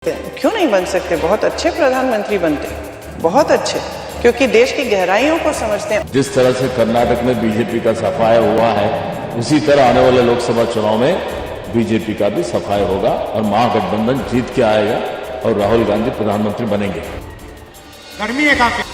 क्यों नहीं बन सकते? बहुत अच्छे प्रधानमंत्री बनते, बहुत अच्छे, क्योंकि देश की गहराइयों को समझते हैं। जिस तरह से कर्नाटक में बीजेपी का सफाया हुआ है, उसी तरह आने वाले लोकसभा चुनाव में बीजेपी का भी सफाया होगा और महागठबंधन जीत के आएगा और राहुल गांधी प्रधानमंत्री बनेंगे। गर्मी है काफी।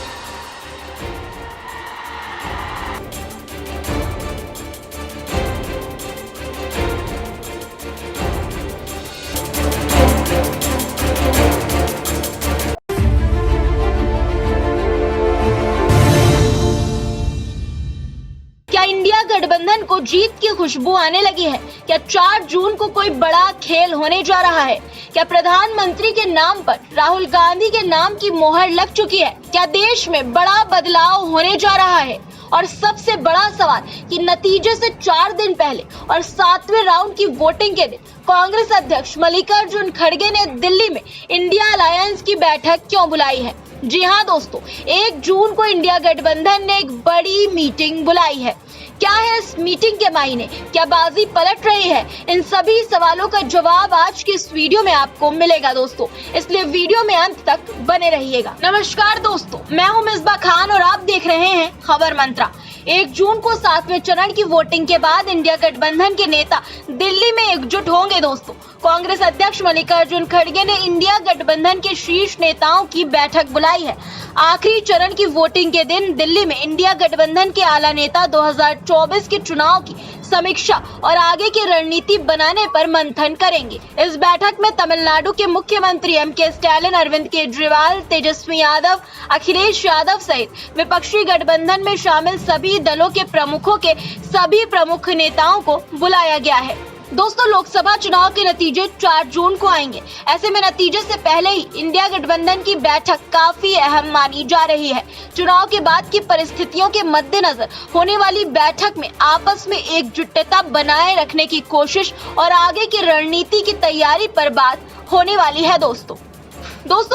क्या इंडिया गठबंधन को जीत की खुशबू आने लगी है? क्या 4 जून को कोई बड़ा खेल होने जा रहा है? क्या प्रधानमंत्री के नाम पर राहुल गांधी के नाम की मोहर लग चुकी है? क्या देश में बड़ा बदलाव होने जा रहा है? और सबसे बड़ा सवाल कि नतीजे से 4 दिन पहले और 7वें राउंड की वोटिंग के दिन कांग्रेस अध्यक्ष मल्लिकार्जुन खड़गे ने दिल्ली में इंडिया अलायंस की बैठक क्यों बुलाई है? जी हाँ दोस्तों, 1 जून को इंडिया गठबंधन ने एक बड़ी मीटिंग बुलाई है। क्या है इस मीटिंग के मायने? क्या बाजी पलट रही है? इन सभी सवालों का जवाब आज की इस वीडियो में आपको मिलेगा दोस्तों, इसलिए वीडियो में अंत तक बने रहिएगा। नमस्कार दोस्तों, मैं हूं मिसबा खान और आप देख रहे हैं खबर मंत्रा। 1 जून को 7वें चरण की वोटिंग के बाद इंडिया गठबंधन के नेता दिल्ली में एकजुट होंगे दोस्तों। कांग्रेस अध्यक्ष मल्लिकार्जुन खड़गे ने इंडिया गठबंधन के शीर्ष नेताओं की बैठक बुलाई है। आखिरी चरण की वोटिंग के दिन दिल्ली में इंडिया गठबंधन के आला नेता 2024 के चुनाव की समीक्षा और आगे की रणनीति बनाने पर मंथन करेंगे। इस बैठक में तमिलनाडु के मुख्यमंत्री एम.के. स्टालिन, अरविंद केजरीवाल, तेजस्वी यादव, अखिलेश यादव सहित विपक्षी गठबंधन में शामिल सभी दलों के प्रमुखों के सभी प्रमुख नेताओं को बुलाया गया है। दोस्तों, लोकसभा चुनाव के नतीजे 4 जून को आएंगे। ऐसे में नतीजे से पहले ही इंडिया गठबंधन की बैठक काफी अहम मानी जा रही है। चुनाव के बाद की परिस्थितियों के मद्देनजर होने वाली बैठक में आपस में एकजुटता बनाए रखने की कोशिश और आगे की रणनीति की तैयारी पर बात होने वाली है दोस्तों।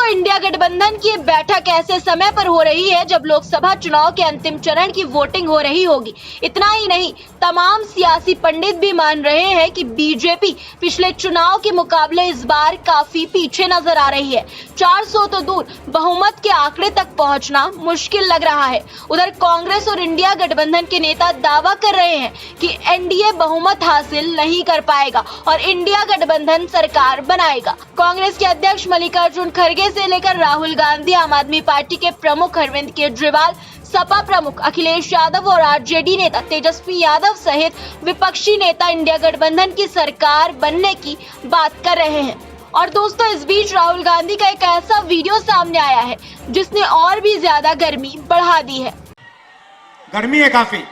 इंडिया गठबंधन की बैठक ऐसे समय पर हो रही है जब लोकसभा चुनाव के अंतिम चरण की वोटिंग हो रही होगी। इतना ही नहीं, तमाम सियासी पंडित भी मान रहे हैं कि बीजेपी पिछले चुनाव के मुकाबले इस बार काफी पीछे नजर आ रही है। 400 तो दूर, बहुमत के आंकड़े तक पहुंचना मुश्किल लग रहा है। उधर कांग्रेस और इंडिया गठबंधन के नेता दावा कर रहे हैं कि एनडीए बहुमत हासिल नहीं कर पाएगा और इंडिया गठबंधन सरकार बनाएगा। कांग्रेस के अध्यक्ष मल्लिकार्जुन खड़गे से लेकर राहुल गांधी, आम आदमी पार्टी के प्रमुख अरविंद केजरीवाल, सपा प्रमुख अखिलेश यादव और आरजेडी नेता तेजस्वी यादव सहित विपक्षी नेता इंडिया गठबंधन की सरकार बनने की बात कर रहे हैं। और दोस्तों, इस बीच राहुल गांधी का एक ऐसा वीडियो सामने आया है जिसने और भी ज्यादा गर्मी बढ़ा दी है। गर्मी है काफी।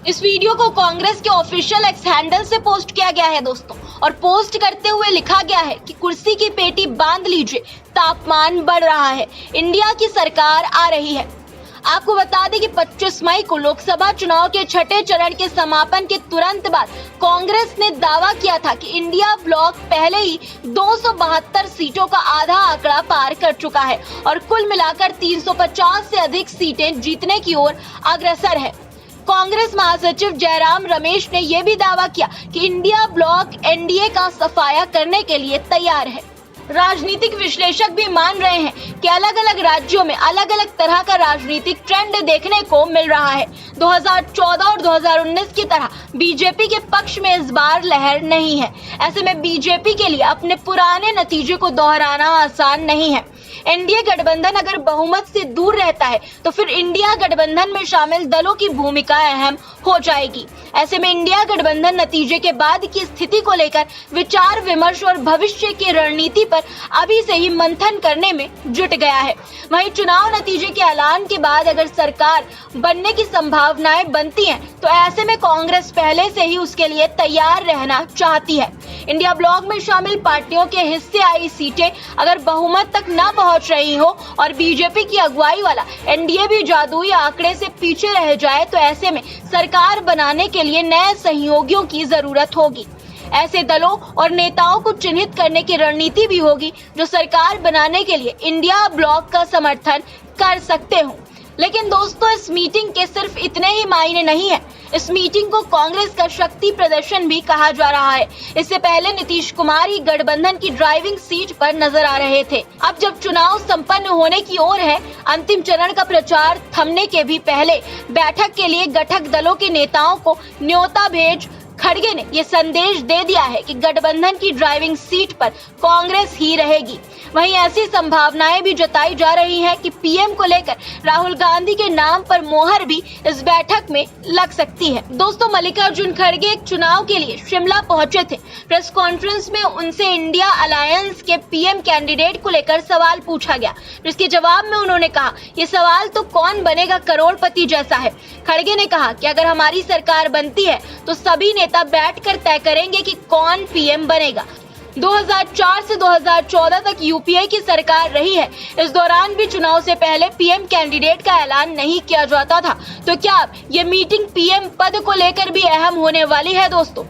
इस वीडियो को कांग्रेस के ऑफिशियल एक्स हैंडल से पोस्ट किया गया है दोस्तों, और पोस्ट करते हुए लिखा गया है कि कुर्सी की पेटी बांध लीजिए, तापमान बढ़ रहा है, इंडिया की सरकार आ रही है। आपको बता दें कि 25 मई को लोकसभा चुनाव के 6ठे चरण के समापन के तुरंत बाद कांग्रेस ने दावा किया था कि इंडिया ब्लॉक पहले ही 272 सीटों का आधा आंकड़ा पार कर चुका है और कुल मिलाकर 350 से अधिक सीटें जीतने की ओर अग्रसर है। कांग्रेस महासचिव जयराम रमेश ने यह भी दावा किया कि इंडिया ब्लॉक एनडीए का सफाया करने के लिए तैयार है। राजनीतिक विश्लेषक भी मान रहे हैं कि अलग अलग राज्यों में अलग अलग तरह का राजनीतिक ट्रेंड देखने को मिल रहा है। 2014 और 2019 की तरह बीजेपी के पक्ष में इस बार लहर नहीं है। ऐसे में बीजेपी के लिए अपने पुराने नतीजे को दोहराना आसान नहीं है। एनडीए गठबंधन अगर बहुमत से दूर रहता है तो फिर इंडिया गठबंधन में शामिल दलों की भूमिका अहम हो जाएगी। ऐसे में इंडिया गठबंधन नतीजे के बाद की स्थिति को लेकर विचार विमर्श और भविष्य की रणनीति पर अभी से ही मंथन करने में जुट गया है। वहीं चुनाव नतीजे के ऐलान के बाद अगर सरकार बनने की संभावनाएं बनती हैं तो ऐसे में कांग्रेस पहले से ही उसके लिए तैयार रहना चाहती है। इंडिया ब्लॉक में शामिल पार्टियों के हिस्से आई सीटें अगर बहुमत तक न पहुंच रही हो और बीजेपी की अगुवाई वाला एनडीए भी जादुई आंकड़े से पीछे रह जाए तो ऐसे में सरकार बनाने के लिए नए सहयोगियों की जरूरत होगी। ऐसे दलों और नेताओं को चिन्हित करने की रणनीति भी होगी जो सरकार बनाने के लिए इंडिया ब्लॉक का समर्थन कर सकते हो। लेकिन दोस्तों, इस मीटिंग के सिर्फ इतने ही मायने नहीं है। इस मीटिंग को कांग्रेस का शक्ति प्रदर्शन भी कहा जा रहा है। इससे पहले नीतीश कुमार ही गठबंधन की ड्राइविंग सीट पर नजर आ रहे थे। अब जब चुनाव संपन्न होने की ओर है, अंतिम चरण का प्रचार थमने के भी पहले बैठक के लिए घटक दलों के नेताओं को न्योता भेज खड़गे ने ये संदेश दे दिया है कि गठबंधन की ड्राइविंग सीट पर कांग्रेस ही रहेगी। वहीं ऐसी संभावनाएं भी जताई जा रही हैं कि पीएम को लेकर राहुल गांधी के नाम पर मोहर भी इस बैठक में लग सकती है। दोस्तों, मल्लिकार्जुन खड़गे एक चुनाव के लिए शिमला पहुंचे थे। प्रेस कॉन्फ्रेंस में उनसे इंडिया अलायंस के पीएम कैंडिडेट को लेकर सवाल पूछा गया। इसके जवाब में उन्होंने कहा, ये सवाल तो कौन बनेगा करोड़पति जैसा है। खड़गे ने कहा कि अगर हमारी सरकार बनती है तो सभी नेता बैठकर तय करेंगे कि कौन पीएम बनेगा। 2004 से 2014 तक यूपीए की सरकार रही है। इस दौरान भी चुनाव से पहले पीएम कैंडिडेट का ऐलान नहीं किया जाता था। तो क्या अब ये मीटिंग पीएम पद को लेकर भी अहम होने वाली है? दोस्तों,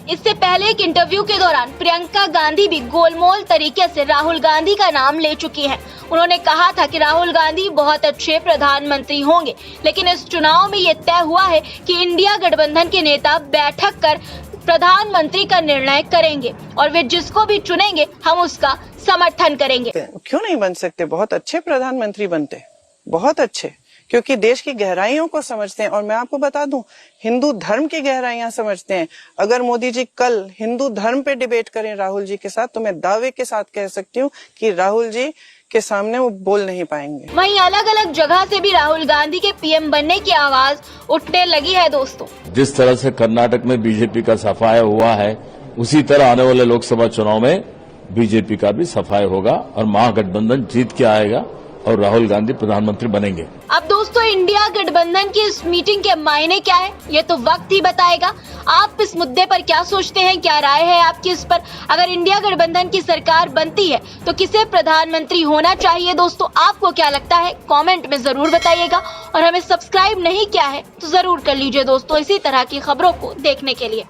इससे पहले एक इंटरव्यू के दौरान प्रियंका गांधी भी गोलमोल तरीके से राहुल गांधी का नाम ले चुकी हैं। उन्होंने कहा था कि राहुल गांधी बहुत अच्छे प्रधानमंत्री होंगे, लेकिन इस चुनाव में ये तय हुआ है कि इंडिया गठबंधन के नेता बैठक कर प्रधानमंत्री का निर्णय करेंगे और वे जिसको भी चुनेंगे हम उसका समर्थन करेंगे। क्यों नहीं बन सकते? बहुत अच्छे प्रधानमंत्री बनते, बहुत अच्छे, क्योंकि देश की गहराइयों को समझते हैं। और मैं आपको बता दूं, हिंदू धर्म की गहराइयां समझते हैं। अगर मोदी जी कल हिंदू धर्म पे डिबेट करें राहुल जी के साथ, तो मैं दावे के साथ कह सकती हूँ कि राहुल जी के सामने वो बोल नहीं पाएंगे। वहीं अलग अलग जगह से भी राहुल गांधी के पीएम बनने की आवाज उठने लगी है। दोस्तों, जिस तरह से कर्नाटक में बीजेपी का सफाया हुआ है, उसी तरह आने वाले लोकसभा चुनाव में बीजेपी का भी सफाया होगा और महागठबंधन जीत के आएगा और राहुल गांधी प्रधानमंत्री बनेंगे। अब दोस्तों, इंडिया गठबंधन की इस मीटिंग के मायने क्या है, ये तो वक्त ही बताएगा। आप इस मुद्दे पर क्या सोचते हैं? क्या राय है आपकी इस पर? अगर इंडिया गठबंधन की सरकार बनती है तो किसे प्रधानमंत्री होना चाहिए? दोस्तों, आपको क्या लगता है? कमेंट में जरूर बताइएगा और हमें सब्सक्राइब नहीं किया है तो जरूर कर लीजिए दोस्तों, इसी तरह की खबरों को देखने के लिए।